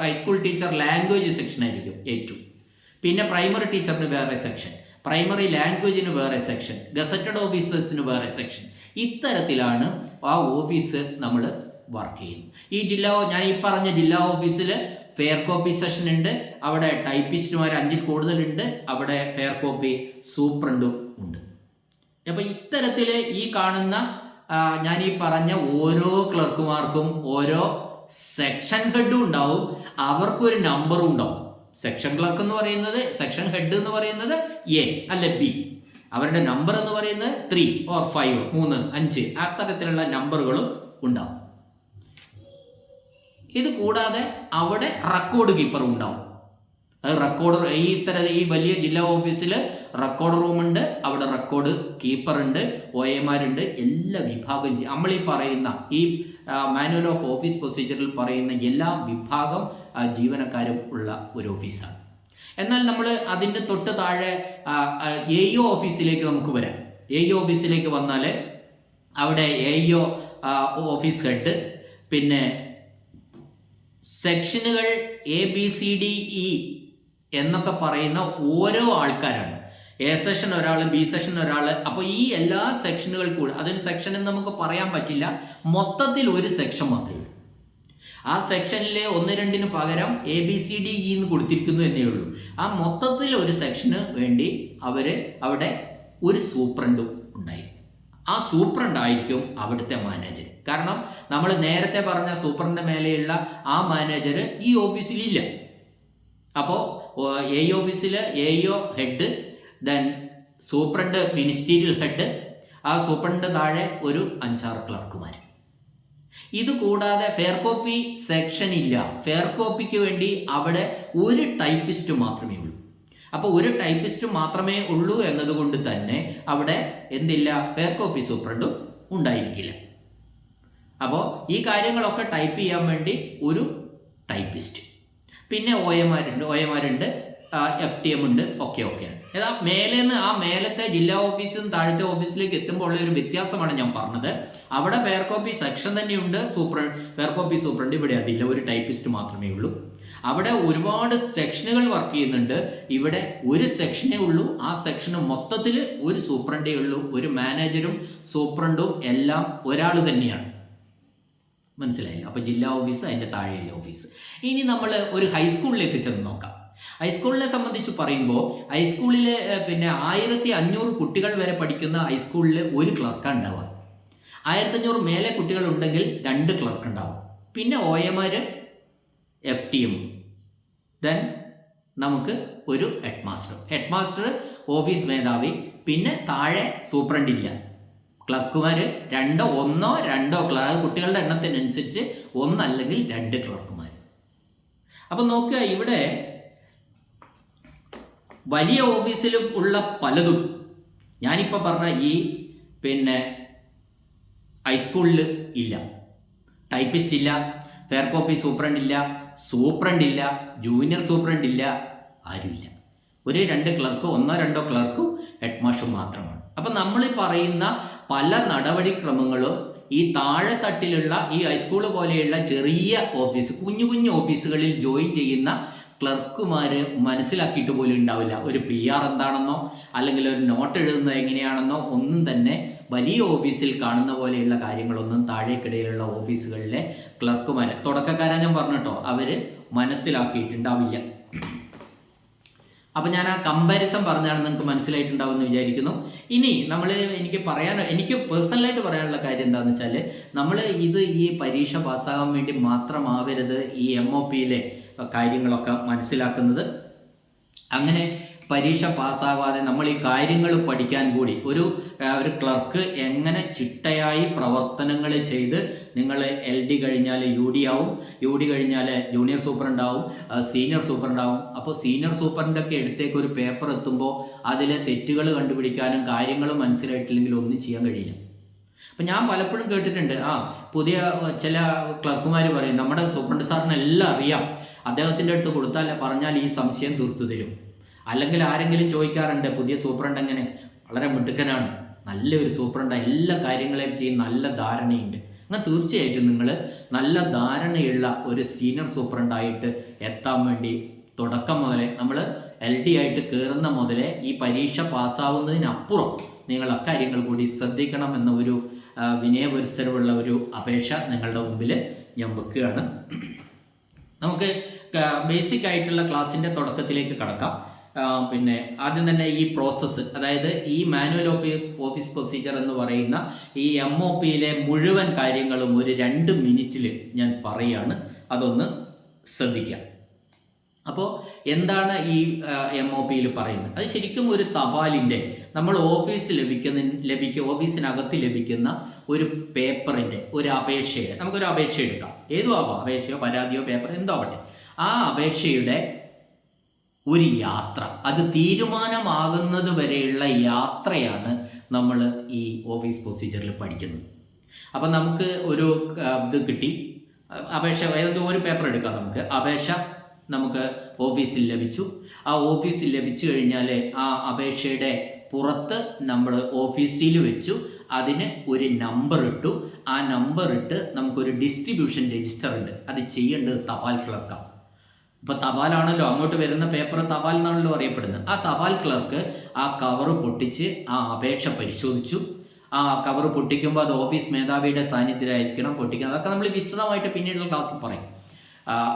ഹൈസ്കൂൾ ടീച്ചർ ലാംഗ്വേജ് സെക്ഷൻ ആയിരിക്കും A2. പിന്നെ പ്രൈമറി ടീച്ചറിന് വേറെ സെക്ഷൻ, പ്രൈമറി ലാംഗ്വേജിന് വേറെ സെക്ഷൻ, ഗസറ്റഡ് ഓഫീസേഴ്സിന് വേറെ സെക്ഷൻ. ഇത്തരത്തിലാണ് ആ ഓഫീസ് നമ്മൾ വർക്ക് ചെയ്യുന്നത്. ഞാൻ ഈ പറഞ്ഞ ജില്ലാ ഓഫീസിൽ ഫെയർ കോപ്പി സെഷൻ ഉണ്ട്. അവിടെ ടൈപ്പിസ്റ്റുമാർ 5ൽ കൂടുതലുണ്ട്. അവിടെ ഫെയർ കോപ്പി സൂപ്രണ്ടും ഉണ്ട്. അപ്പോൾ ഇത്തരത്തിൽ ഈ കാണുന്ന ഞാൻ ഈ പറഞ്ഞ ഓരോ ക്ലർക്കുമാർക്കും ഓരോ സെക്ഷൻ ഹെഡും ഉണ്ടാവും. അവർക്കൊരു നമ്പറും ഉണ്ടാവും. സെക്ഷൻ ക്ലർക്ക് എന്ന് പറയുന്നത്, സെക്ഷൻ ഹെഡ് എന്ന് പറയുന്നത് A അല്ല B. അവരുടെ നമ്പർ എന്ന് പറയുന്നത് 3 or 5, 3, 5 അത്തരത്തിലുള്ള നമ്പറുകളും ഉണ്ടാവും. ഇത് കൂടാതെ അവിടെ റെക്കോർഡ് കീപ്പറും ഉണ്ടാവും. അത് റെക്കോർഡർ ഈ വലിയ ജില്ലാ ഓഫീസിൽ റെക്കോർഡ് റൂമുണ്ട്, അവിടെ റെക്കോർഡ് കീപ്പറുണ്ട്, OAമാരുണ്ട്. എല്ലാ വിഭാഗം നമ്മൾ ഈ പറയുന്ന ഈ മാനുവൽ ഓഫ് ഓഫീസ് പ്രൊസീജിയറിൽ പറയുന്ന എല്ലാ വിഭാഗം ജീവനക്കാരും ഉള്ള ഒരു ഓഫീസാണ്. എന്നാൽ നമ്മൾ അതിൻ്റെ തൊട്ട് താഴെ AEO ഓഫീസിലേക്ക് നമുക്ക് വരാം. AEO ഓഫീസിലേക്ക് വന്നാൽ അവിടെ AEO ഓഫീസ് ഹെഡ്, പിന്നെ സെക്ഷനുകൾ ABCDE എന്നൊക്കെ പറയുന്ന ഓരോ ആൾക്കാരാണ്. A സെക്ഷൻ ഒരാൾ, B സെക്ഷൻ ഒരാൾ. അപ്പോൾ ഈ എല്ലാ സെക്ഷനുകൾ കൂടെ, അതൊരു സെക്ഷൻ എന്ന് നമുക്ക് പറയാൻ പറ്റില്ല, മൊത്തത്തിൽ ഒരു സെക്ഷൻ മാത്രമേ ഉള്ളൂ. ആ സെക്ഷനിലെ 1, 2 പകരം ABCDE എന്ന് കൊടുത്തിരിക്കുന്നു എന്നേ ഉള്ളൂ. ആ മൊത്തത്തിൽ ഒരു സെക്ഷന് വേണ്ടി അവിടെ ഒരു സൂപ്രണ്ടും ഉണ്ടായിരിക്കും. ആ സൂപ്രണ്ട് ആയിരിക്കും അവിടുത്തെ മാനേജർ. കാരണം നമ്മൾ നേരത്തെ പറഞ്ഞ സൂപ്രണ്ടിൻ്റെ മേലെയുള്ള ആ മാനേജർ ഈ ഓഫീസിലില്ല. അപ്പോൾ AE ഓഫീസിൽ AEO head, then superintendent ministerial head, ആ സൂപ്രണ്ട് താഴെ ഒരു 5-6 ക്ലർക്കുമാർ. ഇത് കൂടാതെ ഫെയർ കോപ്പി സെക്ഷൻ ഇല്ല. ഫെയർ കോപ്പിക്ക് വേണ്ടി അവിടെ ഒരു ടൈപ്പിസ്റ്റ് മാത്രമേ ഉള്ളൂ. അപ്പോൾ ഒരു ടൈപ്പിസ്റ്റ് മാത്രമേ ഉള്ളൂ എന്നതുകൊണ്ട് തന്നെ അവിടെ എന്തില്ല, ഫെയർ കോപ്പി സൂപ്രണ്ടും ഉണ്ടായിരിക്കില്ല. അപ്പോൾ ഈ കാര്യങ്ങളൊക്കെ ടൈപ്പ് ചെയ്യാൻ വേണ്ടി ഒരു ടൈപ്പിസ്റ്റ്, പിന്നെ OAമാരുണ്ട്, FTM ഉണ്ട്, ഒക്കെയാണ്. ഏതാ മേലേന്ന് ആ മേലത്തെ ജില്ലാ ഓഫീസിൽ നിന്ന് താഴത്തെ ഓഫീസിലേക്ക് എത്തുമ്പോൾ ഉള്ള ഒരു വ്യത്യാസമാണ് ഞാൻ പറഞ്ഞത്. അവിടെ ഫെയർ കോപ്പി സെക്ഷൻ തന്നെയുണ്ട്, ഫെയർ കോപ്പി സൂപ്രണ്ട് ഇവിടെ അതില്ല, ഒരു ടൈപ്പിസ്റ്റ് മാത്രമേ ഉള്ളൂ. അവിടെ ഒരുപാട് സെക്ഷനുകൾ വർക്ക് ചെയ്യുന്നുണ്ട്. ഇവിടെ ഒരു സെക്ഷനേ ഉള്ളൂ. ആ സെക്ഷന് മൊത്തത്തിൽ ഒരു സൂപ്രണ്ടേ ഉള്ളൂ. ഒരു മാനേജരും സൂപ്രണ്ടും എല്ലാം ഒരാൾ തന്നെയാണ്. മനസ്സിലായില്ല? അപ്പോൾ ജില്ലാ ഓഫീസ്, അതിൻ്റെ താഴെയുള്ള ഓഫീസ്. ഇനി നമ്മൾ ഒരു ഹൈസ്കൂളിലേക്ക് ചെന്ന് നോക്കാം. ഹൈസ്കൂളിനെ സംബന്ധിച്ച് പറയുമ്പോൾ ഹൈസ്കൂളിൽ 1500 കുട്ടികൾ വരെ പഠിക്കുന്ന ഹൈസ്കൂളിൽ ഒരു ക്ലർക്കാണ് ഉണ്ടാവുക. 1500 മേലെ കുട്ടികളുണ്ടെങ്കിൽ 2 ക്ലർക്ക് ഉണ്ടാവും. പിന്നെ OAമാർ, FTM, ദെൻ നമുക്ക് ഒരു ഹെഡ് മാസ്റ്റർ ഓഫീസ് മേധാവി, പിന്നെ താഴെ സൂപ്രണ്ട് ഇല്ല. ക്ലർക്കുമാർ 1-2 കുട്ടികളുടെ എണ്ണത്തിനനുസരിച്ച് 1 അല്ലെങ്കിൽ 2 ക്ലർക്കുമാർ. അപ്പം നോക്കുക, ഇവിടെ വലിയ ഓഫീസിലും ഉള്ള പലതും ഞാനിപ്പോൾ പറഞ്ഞ ഈ ഹൈസ്കൂളിൽ ഇല്ല. ടൈപ്പിസ്റ്റ് ഇല്ല, ഫെയർ കോപ്പി സൂപ്രണ്ട് ഇല്ല, ജൂനിയർ സൂപ്രണ്ട് ഇല്ല, ആരുമില്ല. ഒരു 2 ക്ലർക്കോ 1-2 ക്ലർക്കും ഹെഡ് മാഷും മാത്രമാണ്. അപ്പം നമ്മൾ പറയുന്ന പല നടപടിക്രമങ്ങളും ഈ താഴെത്തട്ടിലുള്ള ഈ ഹൈസ്കൂൾ പോലെയുള്ള ചെറിയ ഓഫീസ്, കുഞ്ഞു കുഞ്ഞു ഓഫീസുകളിൽ ജോയിൻ ചെയ്യുന്ന ക്ലർക്കുമാർ മനസ്സിലാക്കിയിട്ട് പോലും ഉണ്ടാവില്ല. ഒരു PR എന്താണെന്നോ അല്ലെങ്കിൽ ഒരു നോട്ട് എഴുതുന്നത് എങ്ങനെയാണെന്നോ ഒന്നും തന്നെ വലിയ ഓഫീസിൽ കാണുന്ന പോലെയുള്ള കാര്യങ്ങളൊന്നും താഴേക്കിടയിലുള്ള ഓഫീസുകളിലെ ക്ലർക്കുമാരെ, തുടക്കക്കാരൻ ഞാൻ പറഞ്ഞിട്ടോ, അവർ മനസ്സിലാക്കിയിട്ടുണ്ടാവില്ല. അപ്പോൾ ഞാൻ ആ കമ്പാരിസൺ പറഞ്ഞാണ് നിങ്ങൾക്ക് മനസ്സിലായിട്ടുണ്ടാവുമെന്ന് വിചാരിക്കുന്നു. ഇനി എനിക്ക് പേഴ്സണലായിട്ട് പറയാനുള്ള കാര്യം എന്താണെന്ന് വെച്ചാൽ, നമ്മൾ ഈ പരീക്ഷ പാസ്സാകാൻ വേണ്ടി മാത്രമാവരുത് ഈ MOPയിലെ കാര്യങ്ങളൊക്കെ മനസ്സിലാക്കുന്നത്. അങ്ങനെ പരീക്ഷ പാസ്സാവാതെ നമ്മൾ ഈ കാര്യങ്ങൾ പഠിക്കാൻ കൂടി ഒരു ക്ലർക്ക് എങ്ങനെ ചിട്ടയായി പ്രവർത്തനങ്ങൾ ചെയ്ത് നിങ്ങൾ LD കഴിഞ്ഞാൽ UD ആവും, UD കഴിഞ്ഞാൽ ജൂനിയർ സൂപ്രണ്ട് ആവും, സീനിയർ സൂപ്രണ്ട് ആവും. അപ്പോൾ സീനിയർ സൂപ്രണ്ടൊക്കെ എടുത്തേക്ക് ഒരു പേപ്പർ എത്തുമ്പോൾ അതിലെ തെറ്റുകൾ കണ്ടുപിടിക്കാനും കാര്യങ്ങൾ മനസ്സിലായിട്ടില്ലെങ്കിൽ ഒന്നും ചെയ്യാൻ കഴിയില്ല. അപ്പം ഞാൻ പലപ്പോഴും കേട്ടിട്ടുണ്ട്, പുതിയ ചില ക്ലർക്കുമാർ പറയും നമ്മുടെ സൂപ്രണ്ട് സാറിന് എല്ലാം അറിയാം, അദ്ദേഹത്തിൻ്റെ അടുത്ത് കൊടുത്താൽ പറഞ്ഞാൽ ഈ സംശയം തീർത്തു തരും. അല്ലെങ്കിൽ ആരെങ്കിലും ചോദിക്കാറുണ്ട്, പുതിയ സൂപ്രണ്ട് എങ്ങനെ? വളരെ മിടുക്കനാണ്, നല്ലൊരു സൂപ്രണ്ടാണ്, എല്ലാ കാര്യങ്ങളെയും പറ്റി നല്ല ധാരണയുണ്ട്. എന്നാൽ തീർച്ചയായിട്ടും നിങ്ങൾ നല്ല ധാരണയുള്ള ഒരു സീനിയർ സൂപ്രണ്ടായിട്ട് എത്താൻ വേണ്ടി തുടക്കം മുതലേ നമ്മൾ LD ആയിട്ട് കയറുന്ന മുതലേ ഈ പരീക്ഷ പാസ്സാവുന്നതിനപ്പുറം നിങ്ങൾ അക്കാര്യങ്ങൾ കൂടി ശ്രദ്ധിക്കണം എന്ന ഒരു വിനയപരിസരമുള്ള ഒരു അപേക്ഷ നിങ്ങളുടെ മുമ്പിൽ ഞാൻ വെക്കുകയാണ്. നമുക്ക് ബേസിക് ആയിട്ടുള്ള ക്ലാസ്സിൻ്റെ തുടക്കത്തിലേക്ക് കടക്കാം. ആദ്യം തന്നെ ഈ പ്രോസസ്സ്, അതായത് ഈ മാനുവൽ ഓഫീസ് പ്രൊസീജിയർ എന്ന് പറയുന്ന ഈ MOPയിലെ മുഴുവൻ കാര്യങ്ങളും ഒരു 2 മിനിറ്റിൽ ഞാൻ പറയുകയാണ്, അതൊന്ന് ശ്രദ്ധിക്കാം. അപ്പോൾ എന്താണ് ഈ MOPയിൽ പറയുന്നത്? അത് ശരിക്കും ഒരു തപാലിൻ്റെ, നമ്മൾ ഓഫീസിനകത്ത് ലഭിക്കുന്ന ഒരു പേപ്പറിൻ്റെ ഒരു അപേക്ഷയുടെ, നമുക്കൊരു അപേക്ഷ എടുക്കാം, ഏതോ ആവാം, അപേക്ഷയോ പരാതിയോ പേപ്പർ എന്തോ ആവട്ടെ, ആ അപേക്ഷയുടെ ഒരു യാത്ര, അത് തീരുമാനമാകുന്നത് വരെയുള്ള യാത്രയാണ് നമ്മൾ ഈ ഓഫീസ് പ്രൊസീജിയറിൽ പഠിക്കുന്നത്. അപ്പം നമുക്ക് ഒരു ഇത് കിട്ടി, അപേക്ഷ, ഒരു പേപ്പർ എടുക്കാം, നമുക്ക് അപേക്ഷ നമുക്ക് ഓഫീസിൽ ലഭിച്ചു. ആ ഓഫീസിൽ ലഭിച്ചു കഴിഞ്ഞാൽ ആ അപേക്ഷയുടെ പുറത്ത് നമ്മൾ ഓഫീസിൽ വെച്ചു, അതിന് ഒരു നമ്പർ ഇട്ടു. ആ നമ്പർ ഇട്ട് നമുക്കൊരു ഡിസ്ട്രിബ്യൂഷൻ രജിസ്റ്റർ ഉണ്ട്, അത് ചെയ്യേണ്ടത് തപാൽ ക്ലർക്കാണ്. ഇപ്പോൾ തപാലാണല്ലോ, അങ്ങോട്ട് വരുന്ന പേപ്പർ തപാൽ എന്നാണല്ലോ അറിയപ്പെടുന്നത്. ആ തപാൽ ക്ലർക്ക് ആ കവറ് പൊട്ടിച്ച് ആ അപേക്ഷ പരിശോധിച്ചു. ആ കവറ് പൊട്ടിക്കുമ്പോൾ അത് ഓഫീസ് മേധാവിയുടെ സാന്നിധ്യത്തിലായിരിക്കണം പൊട്ടിക്കുന്നത്. അതൊക്കെ നമ്മൾ വിശദമായിട്ട് പിന്നീടുള്ള ക്ലാസ്സിൽ പറയും.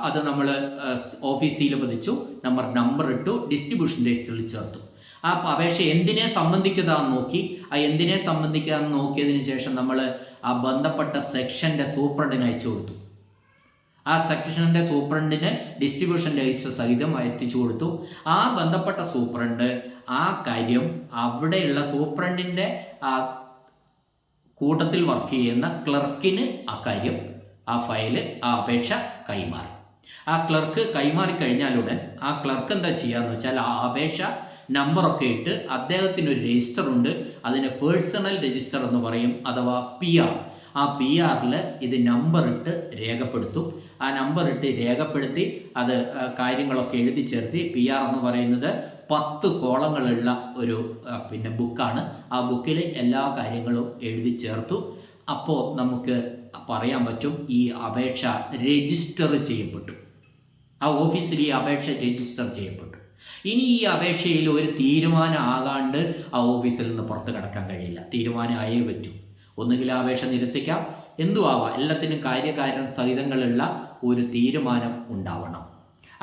അത് നമ്മൾ ഓഫീസിൽ പതിച്ചു, നമ്പർ ഇട്ടു, ഡിസ്ട്രിബ്യൂഷൻ രജിസ്റ്ററിൽ ചേർത്തു. ആ അപേക്ഷ എന്തിനെ സംബന്ധിക്കുന്നതാണെന്ന് നോക്കി. ആ എന്തിനെ സംബന്ധിക്കാമെന്ന് നോക്കിയതിന് ശേഷം നമ്മൾ ആ ബന്ധപ്പെട്ട സെക്ഷൻ്റെ സൂപ്രണ്ടിന് അയച്ചു കൊടുത്തു. ആ സെക്ഷൻ്റെ സൂപ്രണ്ടിന് ഡിസ്ട്രിബ്യൂഷൻ രജിസ്റ്റർ സഹിതം എത്തിച്ചു കൊടുത്തു. ആ ബന്ധപ്പെട്ട സൂപ്രണ്ട് ആ കാര്യം അവിടെയുള്ള സൂപ്രണ്ടിൻ്റെ കൂട്ടത്തിൽ വർക്ക് ചെയ്യുന്ന ക്ലർക്കിന് ആ കാര്യം, ആ ഫയല്, ആ അപേക്ഷ കൈമാറി. ആ ക്ലർക്ക് കൈമാറിക്കഴിഞ്ഞാലുടൻ ആ ക്ലർക്ക് എന്താ ചെയ്യാന്ന് വെച്ചാൽ ആ അപേക്ഷ നമ്പറൊക്കെ ഇട്ട് അദ്ദേഹത്തിനൊരു രജിസ്റ്റർ ഉണ്ട്, അതിന് പേഴ്സണൽ രജിസ്റ്റർ എന്ന് പറയും, അഥവാ PR. ആ PRൽ ഇത് നമ്പർ ഇട്ട് രേഖപ്പെടുത്തും. ആ നമ്പർ ഇട്ട് രേഖപ്പെടുത്തി അത് കാര്യങ്ങളൊക്കെ എഴുതി ചേർത്തി. PR എന്ന് പറയുന്നത് 10 കോളങ്ങളുള്ള ഒരു ബുക്കാണ്. ആ ബുക്കിൽ എല്ലാ കാര്യങ്ങളും എഴുതി ചേർത്തു. അപ്പോൾ നമുക്ക് പറയാൻ പറ്റും ഈ അപേക്ഷ രജിസ്റ്റർ ചെയ്യപ്പെട്ടു. ആ ഓഫീസിൽ ഈ അപേക്ഷ രജിസ്റ്റർ ചെയ്യപ്പെട്ടു. ഇനി ഈ അപേക്ഷയിൽ ഒരു തീരുമാനം ആകാണ്ട് ആ ഓഫീസിൽ നിന്ന് പുറത്ത് കിടക്കാൻ കഴിയില്ല. തീരുമാനം ആയേ പറ്റൂ. ഒന്നുകിൽ ആ അപേക്ഷ നിരസിക്കാം, എന്തും ആവാം, എല്ലാത്തിനും കാര്യകാരണ സഹിതങ്ങളുള്ള ഒരു തീരുമാനം ഉണ്ടാവണം.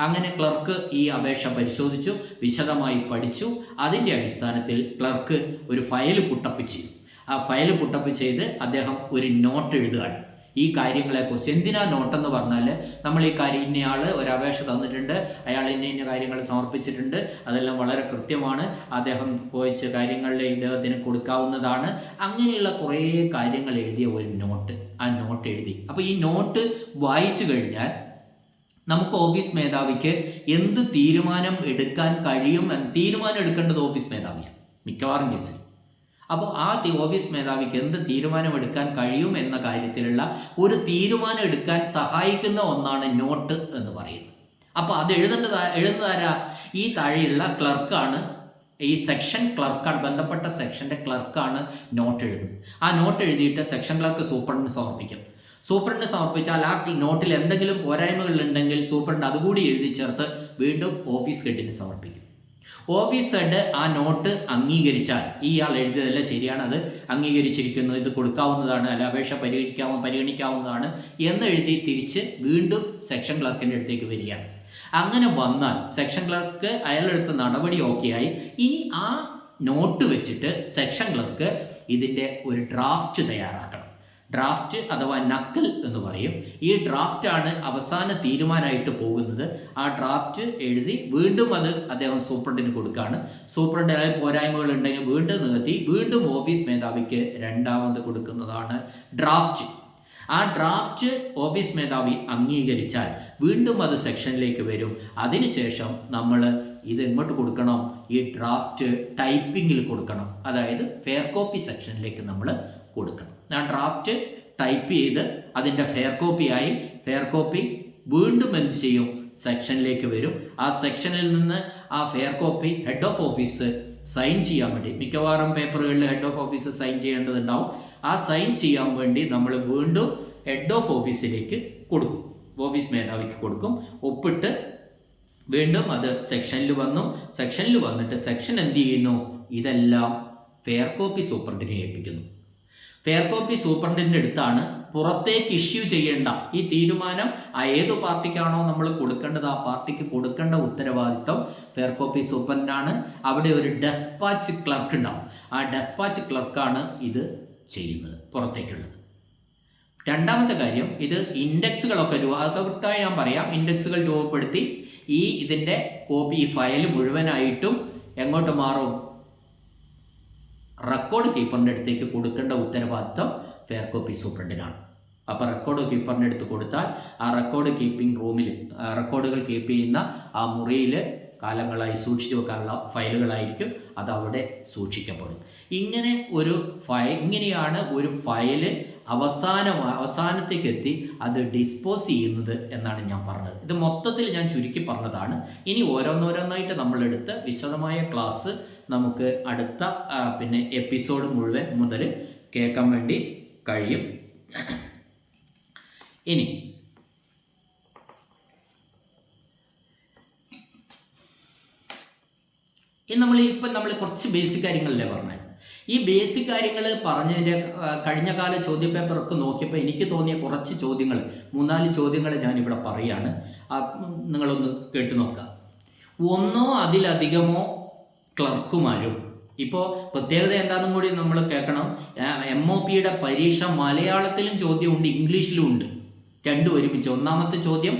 അങ്ങനെ ക്ലർക്ക് ഈ അപേക്ഷ പരിശോധിച്ചു, വിശദമായി പഠിച്ചു. അതിൻ്റെ അടിസ്ഥാനത്തിൽ ക്ലർക്ക് ഒരു ഫയൽ പുട്ടപ്പ് ചെയ്തു. ആ ഫയൽ പുട്ടപ്പ് ചെയ്ത് അദ്ദേഹം ഒരു നോട്ട് എഴുതുകയാണ് ഈ കാര്യങ്ങളെക്കുറിച്ച്. എന്തിനാ നോട്ടെന്ന് പറഞ്ഞാൽ, നമ്മൾ ഈ കാര്യം, ഇന്നയാൾ ഒരു അപേക്ഷ തന്നിട്ടുണ്ട്, അയാൾ ഇന്ന കാര്യങ്ങൾ സമർപ്പിച്ചിട്ടുണ്ട്, അതെല്ലാം വളരെ കൃത്യമാണ്, അദ്ദേഹം പോയിച്ച കാര്യങ്ങളിൽ ഇദ്ദേഹത്തിന് കൊടുക്കാവുന്നതാണ്, അങ്ങനെയുള്ള കുറേ കാര്യങ്ങൾ എഴുതിയ ഒരു നോട്ട്. ആ നോട്ട് എഴുതി. അപ്പോൾ ഈ നോട്ട് വായിച്ചു കഴിഞ്ഞാൽ നമുക്ക് ഓഫീസ് മേധാവിക്ക് എന്ത് തീരുമാനം എടുക്കാൻ കഴിയും തീരുമാനം എടുക്കേണ്ടത് ഓഫീസ് മേധാവിയാണ് മിക്കവാറും കേസിൽ. അപ്പോൾ ആ ഓഫീസ് മേധാവിക്ക് എന്ത് തീരുമാനം എടുക്കാൻ കഴിയും എന്ന കാര്യത്തിലുള്ള ഒരു തീരുമാനം എടുക്കാൻ സഹായിക്കുന്ന ഒന്നാണ് നോട്ട് എന്ന് പറയുന്നത്. അപ്പോൾ അത് എഴുതുന്നതാരാ? ഈ താഴെയുള്ള ക്ലർക്കാണ്, ഈ സെക്ഷൻ ക്ലർക്കാണ്, ബന്ധപ്പെട്ട സെക്ഷൻ്റെ ക്ലർക്കാണ് നോട്ട് എഴുതുന്നത്. ആ നോട്ട് എഴുതിയിട്ട് സെക്ഷൻ ക്ലർക്ക് സൂപ്രണ്ടിന് സമർപ്പിക്കും. സൂപ്രണ്ടിന് സമർപ്പിച്ചാൽ ആ നോട്ടിൽ എന്തെങ്കിലും പോരായ്മകളുണ്ടെങ്കിൽ സൂപ്രണ്ട് അതുകൂടി എഴുതി ചേർത്ത് വീണ്ടും ഓഫീസ് ഹെഡിന് സമർപ്പിക്കും. ഓഫീസ് ഹെഡ് ആ നോട്ട് അംഗീകരിച്ചാൽ ഇയാൾ എഴുതിയതല്ല ശരിയാണ്, അത് അംഗീകരിച്ചിരിക്കുന്നു, ഇത് കൊടുക്കാവുന്നതാണ്, അല്ല അപേക്ഷ പരിഗണിക്കാവുന്നതാണ് എന്ന് എഴുതി തിരിച്ച് വീണ്ടും സെക്ഷൻ ക്ലർക്കിൻ്റെ അടുത്തേക്ക് വരികയാണ്. അങ്ങനെ വന്നാൽ സെക്ഷൻ ക്ലർക്ക് അയാളെടുത്ത നടപടി ഓക്കെയായി. ഇനി ആ നോട്ട് വെച്ചിട്ട് സെക്ഷൻ ക്ലർക്ക് ഇതിൻ്റെ ഒരു ഡ്രാഫ്റ്റ് തയ്യാറാക്കണം. ഡ്രാഫ്റ്റ് അഥവാ നക്കൽ എന്ന് പറയും. ഈ ഡ്രാഫ്റ്റാണ് അവസാന തീരുമാനമായിട്ട് പോകുന്നത്. ആ ഡ്രാഫ്റ്റ് എഴുതി വീണ്ടും അത് അദ്ദേഹം സൂപ്രണ്ടിന് കൊടുക്കുകയാണ്. സൂപ്രണ്ട് അതായത് പോരായ്മകൾ ഉണ്ടെങ്കിൽ വീണ്ടും നികത്തി വീണ്ടും ഓഫീസ് മേധാവിക്ക് രണ്ടാമത് കൊടുക്കുന്നതാണ് ഡ്രാഫ്റ്റ്. ആ ഡ്രാഫ്റ്റ് ഓഫീസ് മേധാവി അംഗീകരിച്ചാൽ വീണ്ടും അത് സെക്ഷനിലേക്ക് വരും. അതിനുശേഷം നമ്മൾ ഇത് എങ്ങോട്ട് കൊടുക്കണം? ഈ ഡ്രാഫ്റ്റ് ടൈപ്പിങ്ങിൽ കൊടുക്കണം. അതായത് ഫെയർ കോപ്പി സെക്ഷനിലേക്ക് നമ്മൾ കൊടുക്കണം. ആ ഡ്രാഫ്റ്റ് ടൈപ്പ് ചെയ്ത് അതിൻ്റെ ഫെയർ കോപ്പിയായി, ഫെയർ കോപ്പി വീണ്ടും എന്ത് ചെയ്യും? സെക്ഷനിലേക്ക് വരും. ആ സെക്ഷനിൽ നിന്ന് ആ fair copy head of office sign ചെയ്യാൻ വേണ്ടി, മിക്കവാറും പേപ്പറുകളിൽ ഹെഡ് ഓഫ് ഓഫീസ് സൈൻ ചെയ്യേണ്ടതുണ്ടാവും. ആ സൈൻ ചെയ്യാൻ വേണ്ടി നമ്മൾ വീണ്ടും ഹെഡ് ഓഫ് ഓഫീസിലേക്ക് കൊടുക്കും, ഓഫീസ് മേധാവിക്ക് കൊടുക്കും. ഒപ്പിട്ട് വീണ്ടും അത് സെക്ഷനിൽ വന്നിട്ട് സെക്ഷൻ എന്ത് ചെയ്യുന്നു? ഇതെല്ലാം ഫെയർ കോപ്പി സൂപ്രണ്ടിനെ ഏൽപ്പിക്കുന്നു. ഫെയർ കോപ്പി സൂപ്രണ്ടിൻ്റെ അടുത്താണ് പുറത്തേക്ക് ഇഷ്യൂ ചെയ്യേണ്ട ഈ തീരുമാനം ഏത് പാർട്ടിക്കാണോ നമ്മൾ കൊടുക്കേണ്ടത് ആ പാർട്ടിക്ക് കൊടുക്കേണ്ട ഉത്തരവാദിത്വം ഫെയർ കോപ്പി സൂപ്രണ്ടിനാണ്. അവിടെ ഒരു ഡെസ്പാച്ച് ക്ലർക്ക് ഉണ്ടാവും. ആ ഡെസ്പാച്ച് ക്ലർക്കാണ് ഇത് ചെയ്യുന്നത്, പുറത്തേക്കുള്ളത്. രണ്ടാമത്തെ കാര്യം, ഇത് ഇൻഡെക്സുകളൊക്കെ കൃത്യമായി ഞാൻ പറയാം. ഇൻഡെക്സുകൾ രൂപപ്പെടുത്തി ഇതിൻ്റെ കോപ്പി, ഈ ഫയൽ മുഴുവനായിട്ടും എങ്ങോട്ട് മാറും? റെക്കോർഡ് കീപ്പറിൻ്റെ അടുത്തേക്ക് കൊടുക്കേണ്ട ഉത്തരവാദിത്വം ഫെയർ കോപ്പി സൂപ്രണ്ടിനാണ്. അപ്പോൾ റെക്കോർഡ് കീപ്പറിൻ്റെ അടുത്ത് കൊടുത്താൽ ആ റെക്കോർഡ് കീപ്പിംഗ് റൂമിൽ, റെക്കോർഡുകൾ കീപ്പ് ചെയ്യുന്ന ആ മുറിയിൽ കാലങ്ങളായി സൂക്ഷിച്ചു വെക്കാനുള്ള ഫയലുകളായിരിക്കും, അതവിടെ സൂക്ഷിക്കപ്പെടും. ഇങ്ങനെയാണ് ഒരു ഫയല് അവസാനത്തേക്ക് എത്തി അത് ഡിസ്പോസ് ചെയ്യുന്നത് എന്നാണ് ഞാൻ പറഞ്ഞത്. ഇത് മൊത്തത്തിൽ ഞാൻ ചുരുക്കി പറഞ്ഞതാണ്. ഇനി ഓരോന്നോരോന്നായിട്ട് നമ്മളെടുത്ത് വിശദമായ ക്ലാസ് നമുക്ക് അടുത്ത എപ്പിസോഡ് മുതൽ കേൾക്കാൻ വേണ്ടി കഴിയും. ഇനി നമ്മൾ കുറച്ച് ബേസിക് കാര്യങ്ങളല്ലേ പറഞ്ഞത്. ഈ ബേസിക് കാര്യങ്ങൾ പറഞ്ഞതിൻ്റെ കഴിഞ്ഞ കാല ചോദ്യപേപ്പറൊക്കെ നോക്കിയപ്പോൾ എനിക്ക് തോന്നിയ കുറച്ച് ചോദ്യങ്ങൾ, 3-4 ചോദ്യങ്ങൾ ഞാനിവിടെ പറയുകയാണ്. നിങ്ങളൊന്ന് കേട്ടു നോക്കുക. ഒന്നോ അതിലധികമോ ക്ലർക്കുമാരും, ഇപ്പോൾ പ്രത്യേകത എന്താണെന്നും കൂടി നമ്മൾ കേൾക്കണം. MOPയുടെ പരീക്ഷ മലയാളത്തിലും ചോദ്യമുണ്ട്, ഇംഗ്ലീഷിലും ഉണ്ട്, രണ്ടും ഒരുമിച്ച്. ഒന്നാമത്തെ ചോദ്യം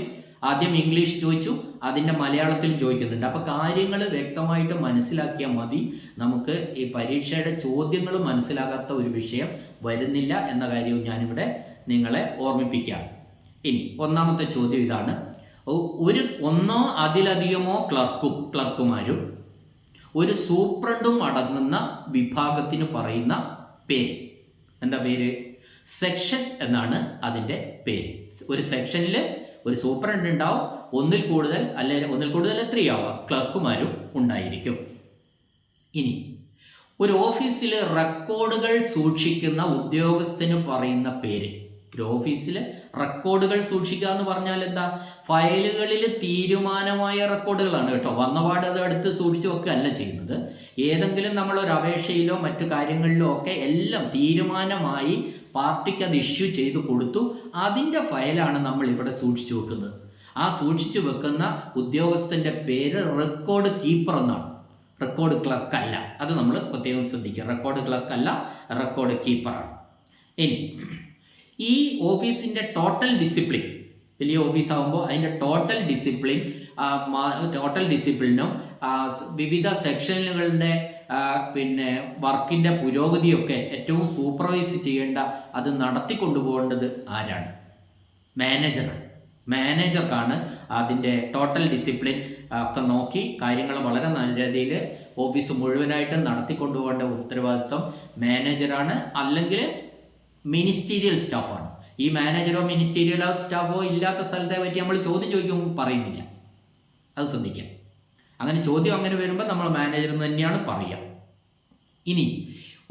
ആദ്യം ഇംഗ്ലീഷ് ചോദിച്ചു, അതിൻ്റെ മലയാളത്തിലും ചോദിക്കുന്നുണ്ട്. അപ്പോൾ കാര്യങ്ങൾ വ്യക്തമായിട്ട് മനസ്സിലാക്കിയാൽ മതി. നമുക്ക് ഈ പരീക്ഷയുടെ ചോദ്യങ്ങൾ മനസ്സിലാകാത്ത ഒരു വിഷയം വരുന്നില്ല എന്ന കാര്യവും ഞാനിവിടെ നിങ്ങളെ ഓർമ്മിപ്പിക്കുകയാണ്. ഇനി ഒന്നാമത്തെ ചോദ്യം ഇതാണ്. ഒന്നോ അതിലധികമോ ക്ലർക്കുമാരും ഒരു സൂപ്രണ്ടും അടങ്ങുന്ന വിഭാഗത്തിന് പറയുന്ന പേര് എന്താ പേര്? സെക്ഷൻ എന്നാണ് അതിൻ്റെ പേര്. ഒരു സെക്ഷനിൽ ഒരു സൂപ്രണ്ട് ഉണ്ടാവും, ഒന്നിൽ കൂടുതൽ എത്രയാവാം ക്ലർക്കുമാരും ഉണ്ടായിരിക്കും. ഇനി ഒരു ഓഫീസിൽ റെക്കോർഡുകൾ സൂക്ഷിക്കുന്ന ഉദ്യോഗസ്ഥന് പറയുന്ന പേര്. ഒരു ഓഫീസിൽ റെക്കോർഡുകൾ സൂക്ഷിക്കുക എന്ന് പറഞ്ഞാൽ എന്താ? ഫയലുകളിൽ തീരുമാനമായ റെക്കോർഡുകളാണ് കേട്ടോ. വന്നപാട് അത് എടുത്ത് സൂക്ഷിച്ചു വെക്കുകയല്ല ചെയ്യുന്നത്. ഏതെങ്കിലും നമ്മളൊരു അപേക്ഷയിലോ മറ്റു കാര്യങ്ങളിലോ ഒക്കെ എല്ലാം തീരുമാനമായി പാർട്ടിക്ക് അത് ഇഷ്യൂ ചെയ്ത് കൊടുത്തു, അതിൻ്റെ ഫയലാണ് നമ്മൾ ഇവിടെ സൂക്ഷിച്ചു വെക്കുന്നത്. ആ സൂക്ഷിച്ചു വെക്കുന്ന ഉദ്യോഗസ്ഥൻ്റെ പേര് റെക്കോർഡ് കീപ്പർ എന്നാണ്, റെക്കോർഡ് ക്ലർക്ക് അല്ല. അത് നമ്മൾ പ്രത്യേകം ശ്രദ്ധിക്കുക. റെക്കോർഡ് ക്ലർക്ക് അല്ല, റെക്കോർഡ് കീപ്പറാണ്. ഇനി ഈ ഓഫീസിൻ്റെ ടോട്ടൽ ഡിസിപ്ലിൻ, വലിയ ഓഫീസാകുമ്പോൾ അതിൻ്റെ ടോട്ടൽ ഡിസിപ്ലിനും വിവിധ സെക്ഷനുകളുടെ വർക്കിൻ്റെ പുരോഗതിയൊക്കെ ഏറ്റവും സൂപ്പർവൈസ് ചെയ്യേണ്ട, അത് നടത്തിക്കൊണ്ടുപോകേണ്ടത് ആരാണ്? മാനേജറാണ്. മാനേജർക്കാണ് അതിൻ്റെ ടോട്ടൽ ഡിസിപ്ലിൻ ഒക്കെ നോക്കി കാര്യങ്ങൾ വളരെ നല്ല രീതിയിൽ ഓഫീസ് മുഴുവനായിട്ടും നടത്തിക്കൊണ്ടുപോകേണ്ട ഉത്തരവാദിത്വം മാനേജറാണ്, അല്ലെങ്കിൽ മിനിസ്റ്റീരിയൽ സ്റ്റാഫാണ്. ഈ മാനേജറോ മിനിസ്റ്റീരിയലോ സ്റ്റാഫോ ഇല്ലാത്ത സ്ഥലത്തെ പറ്റി നമ്മൾ ചോദ്യം ചോദിക്കുമ്പോൾ പറയുന്നില്ല, അത് ശ്രദ്ധിക്കാം. അങ്ങനെ ചോദ്യം അങ്ങനെ വരുമ്പോൾ നമ്മൾ മാനേജർ എന്ന് തന്നെയാണ് പറയുക. ഇനി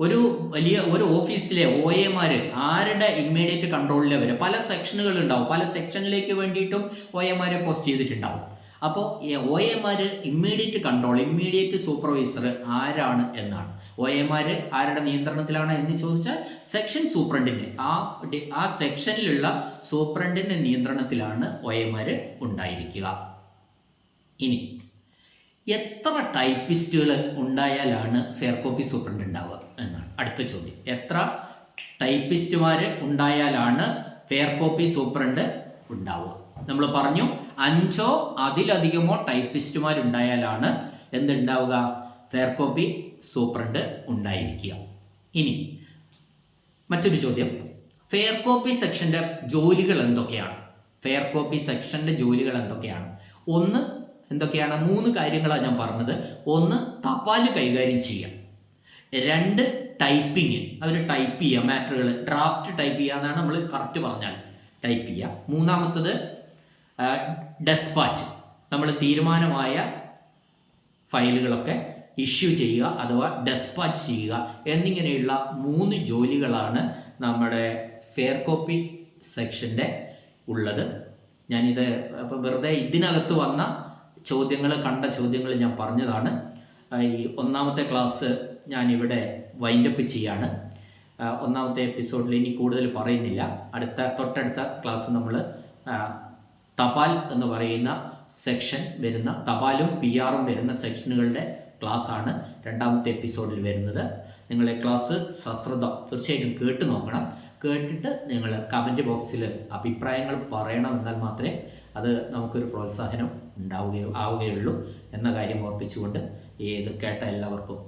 ഒരു ഓഫീസിലെ OAമാർ ആരുടെ ഇമ്മീഡിയറ്റ് കൺട്രോളിലെ വരെ പല സെക്ഷനുകൾ ഉണ്ടാവും, പല സെക്ഷനിലേക്ക് വേണ്ടിയിട്ടും OAമാരെ പോസ്റ്റ് ചെയ്തിട്ടുണ്ടാവും. അപ്പോൾ OAമാർ ഇമ്മീഡിയറ്റ് കൺട്രോൾ, ഇമ്മീഡിയറ്റ് സൂപ്പർവൈസർ ആരാണ് എന്നാണ്. OAമാർ ആരുടെ നിയന്ത്രണത്തിലാണ് എന്ന് ചോദിച്ചാൽ സെക്ഷൻ സൂപ്രണ്ടിൻ്റെ ആ സെക്ഷനിലുള്ള സൂപ്രണ്ടിൻ്റെ നിയന്ത്രണത്തിലാണ് OAമാർ ഉണ്ടായിരിക്കുക. ഇനി എത്ര ടൈപ്പിസ്റ്റുകൾ ഉണ്ടായാലാണ് ഫെയർ കോപ്പി സൂപ്രണ്ട് ഉണ്ടാവുക എന്നാണ് അടുത്ത ചോദ്യം. എത്ര ടൈപ്പിസ്റ്റുമാർ ഉണ്ടായാലാണ് ഫെയർ കോപ്പി സൂപ്രണ്ട് ഉണ്ടാവുക? നമ്മൾ പറഞ്ഞു 5 അതിലധികമോ ടൈപ്പിസ്റ്റുമാരുണ്ടായാലാണ് എന്തുണ്ടാവുക? ഫെയർ കോപ്പി സൂപ്രണ്ട് ഉണ്ടായിരിക്കുക. ഇനി മറ്റൊരു ചോദ്യം, ഫെയർ കോപ്പി സെക്ഷൻ്റെ ജോലികൾ എന്തൊക്കെയാണ്? ഫെയർ കോപ്പി സെക്ഷൻ്റെ ജോലികൾ എന്തൊക്കെയാണ്? എന്തൊക്കെയാണ്? 3 കാര്യങ്ങളാണ് ഞാൻ പറഞ്ഞത്. 1 തപാൽ കൈകാര്യം ചെയ്യുക, 2 ടൈപ്പിങ്, അവർ ടൈപ്പ് ചെയ്യുക, മാറ്ററുകൾ ഡ്രാഫ്റ്റ് ടൈപ്പ് ചെയ്യുക എന്നാണ് നമ്മൾ കറക്റ്റ് പറഞ്ഞാൽ ടൈപ്പ് ചെയ്യുക. 3ാമത്തത് ഡെസ്പാച്ച്, നമ്മൾ തീരുമാനമായ ഫയലുകളൊക്കെ ഇഷ്യൂ ചെയ്യുക അഥവാ ഡെസ്പാച്ച് ചെയ്യുക എന്നിങ്ങനെയുള്ള 3 ജോലികളാണ് നമ്മുടെ ഫെയർ കോപ്പി സെക്ഷൻ്റെ ഉള്ളത്. ഞാനിത് അപ്പോൾ വെറുതെ ഇതിനകത്ത് വന്ന കണ്ട ചോദ്യങ്ങൾ ഞാൻ പറഞ്ഞതാണ്. ഈ 1ാമത്തെ ക്ലാസ് ഞാനിവിടെ വൈൻഡപ്പ് ചെയ്യാണ്. 1ാമത്തെ എപ്പിസോഡിൽ ഇനി കൂടുതൽ പറയുന്നില്ല. തൊട്ടടുത്ത ക്ലാസ് നമ്മൾ തപാൽ എന്ന് പറയുന്ന സെക്ഷൻ വരുന്ന, തപാലും PR-ഉം വരുന്ന സെക്ഷനുകളുടെ ക്ലാസ്സാണ് 2ാമത്തെ എപ്പിസോഡിൽ വരുന്നത്. നിങ്ങളെ ക്ലാസ് സശ്രദ്ധ തീർച്ചയായിട്ടും കേട്ട് നോക്കണം. കേട്ടിട്ട് നിങ്ങൾ കമൻറ്റ് ബോക്സിൽ അഭിപ്രായങ്ങൾ പറയണം, എന്നാൽ മാത്രമേ അത് നമുക്കൊരു പ്രോത്സാഹനം ആവുകയുള്ളൂ എന്ന കാര്യം ഓർപ്പിച്ചുകൊണ്ട് ഇത് കേട്ട എല്ലാവർക്കും